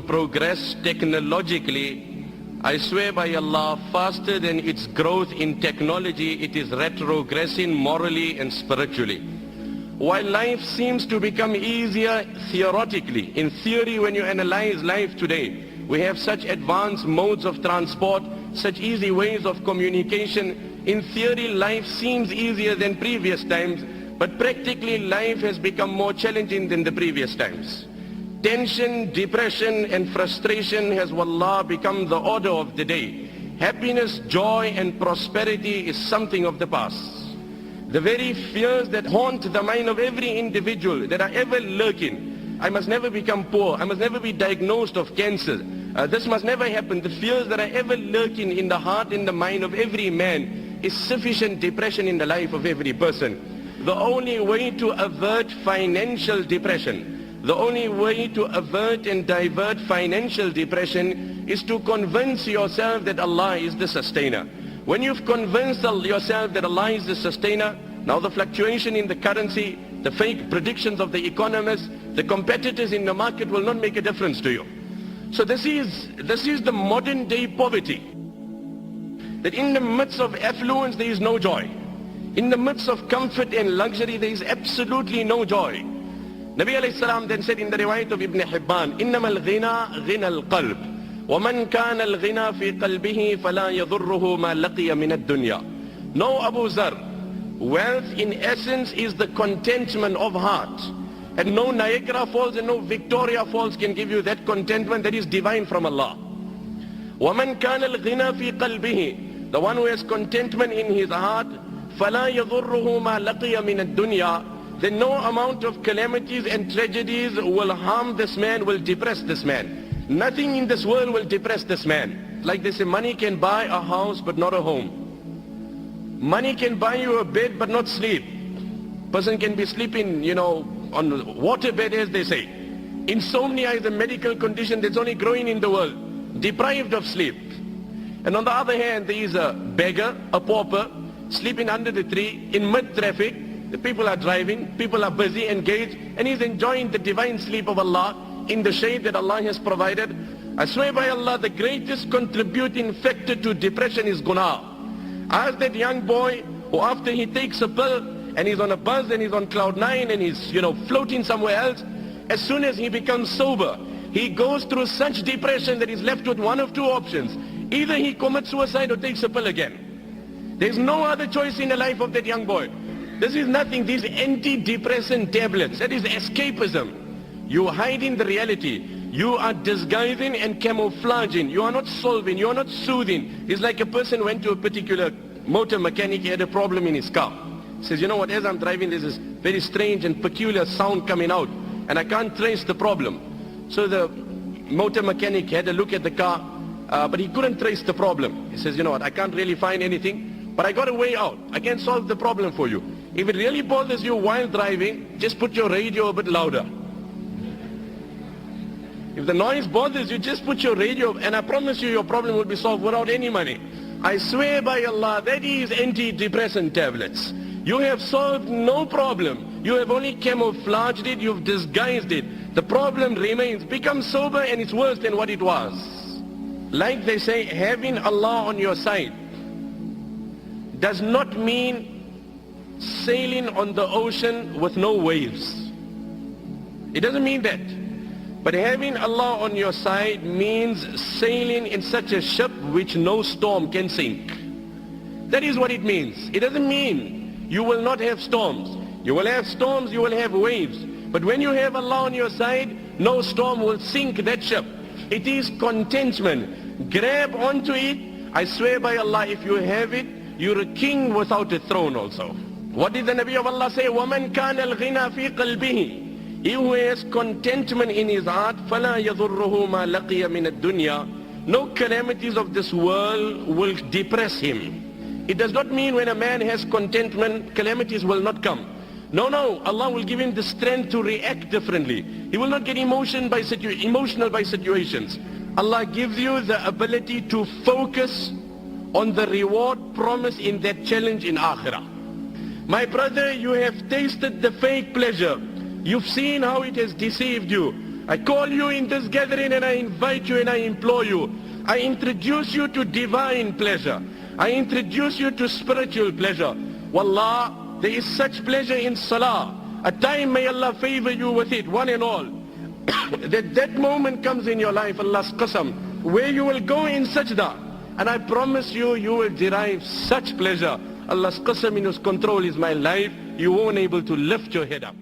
to progress technologically, I swear by Allah, faster than its growth in technology, it is retrogressing morally and spiritually. While life seems to become easier theoretically, in theory when you analyze life today, we have such advanced modes of transport, such easy ways of communication. In theory, life seems easier than previous times, but practically life has become more challenging than the previous times. Tension, depression and frustration has, wallah, become the order of the day. Happiness, joy and prosperity is something of the past. The very fears that haunt the mind of every individual, that are ever lurking. I must never become poor. I must never be diagnosed of cancer. This must never happen. The fears that are ever lurking in the heart and the mind of every man is sufficient depression in the life of every person. The only way to avert financial depression, the only way to avert and divert financial depression is to convince yourself that Allah is the sustainer. When you've convinced yourself that Allah is the sustainer, now the fluctuation in the currency, the fake predictions of the economists, the competitors in the market will not make a difference to you. So this is the modern day poverty. That in the midst of affluence there is no joy. In the midst of comfort and luxury there is absolutely no joy. Nabi alayhi salam then said in the riwayat of Ibn Hibban, إِنَّمَا الْغِنَى غِنَى الْقَلْبِ وَمَنْ كَانَ الْغِنَى فِي قَلْبِهِ فَلَا يَضُرُّهُ مَا لَقِيَ مِنَ الدُّنْيَا. No, Abu Zar, wealth in essence is the contentment of heart. And no Niagara Falls and no Victoria Falls can give you that contentment that is divine from Allah. وَمَنْ كَانَ الْغِنَى فِي قَلْبِهِ. The one who has contentment in his heart, فَلَا يَضُرُّهُ مَا لَقِيَ مِنَ الدُّنْيَا. Then no amount of calamities and tragedies will harm this man, will depress this man. Nothing in this world will depress this man. Like they say, money can buy a house but not a home. Money can buy you a bed but not sleep. Person can be sleeping, on water bed, as they say. Insomnia is a medical condition that's only growing in the world. Deprived of sleep. And on the other hand, there is a beggar, a pauper, sleeping under the tree in mid-traffic. The people are driving, people are busy, engaged, and he's enjoying the divine sleep of Allah in the shade that Allah has provided. I swear by Allah, the greatest contributing factor to depression is guna. Ask that young boy who after he takes a pill and he's on a buzz and he's on cloud 9 and he's floating somewhere else, as soon as he becomes sober, he goes through such depression that he's left with one of two options. Either he commits suicide or takes a pill again. There's no other choice in the life of that young boy. This is nothing, these antidepressant tablets, that is escapism. You are hiding the reality. You are disguising and camouflaging. You are not solving, you are not soothing. It's like a person went to a particular motor mechanic, he had a problem in his car. He says, you know what, as I'm driving there's this very strange and peculiar sound coming out and I can't trace the problem. So the motor mechanic had a look at the car, but he couldn't trace the problem. He says, you know what, I can't really find anything, but I got a way out. I can solve the problem for you. If it really bothers you while driving, just put your radio a bit louder. If the noise bothers you, just put your radio, and I promise you your problem will be solved without any money. I swear by Allah, that is antidepressant tablets. You have solved no problem. You have only camouflaged it, you've disguised it. The problem remains. Become sober and it's worse than what it was. Like they say, having Allah on your side does not mean sailing on the ocean with no waves. It doesn't mean that. But having Allah on your side means sailing in such a ship which no storm can sink. That is what it means. It doesn't mean you will not have storms. You will have storms, you will have waves. But when you have Allah on your side, no storm will sink that ship. It is contentment. Grab onto it. I swear by Allah, if you have it, you're a king without a throne also. What did the Nabi of Allah say? وَمَنْ كَانَ الْغِنَى فِي قَلْبِهِ. He who has contentment in his heart, فَلَا يَضُرُّهُ مَا لَقِيَ مِنَ الدُّنْيَا. No calamities of this world will depress him. It does not mean when a man has contentment, calamities will not come. No, Allah will give him the strength to react differently. He will not get emotional by situations. Allah gives you the ability to focus on the reward promised in that challenge in Akhirah. My brother, you have tasted the fake pleasure. You've seen how it has deceived you. I call you in this gathering and I invite you and I implore you. I introduce you to divine pleasure. I introduce you to spiritual pleasure. Wallah, there is such pleasure in salah. A time may Allah favor you with it, one and all. that moment comes in your life, Allah's qasam, where you will go in sajda. And I promise you, you will derive such pleasure. Allah's qasam, in His control is my life. You won't able to lift your head up.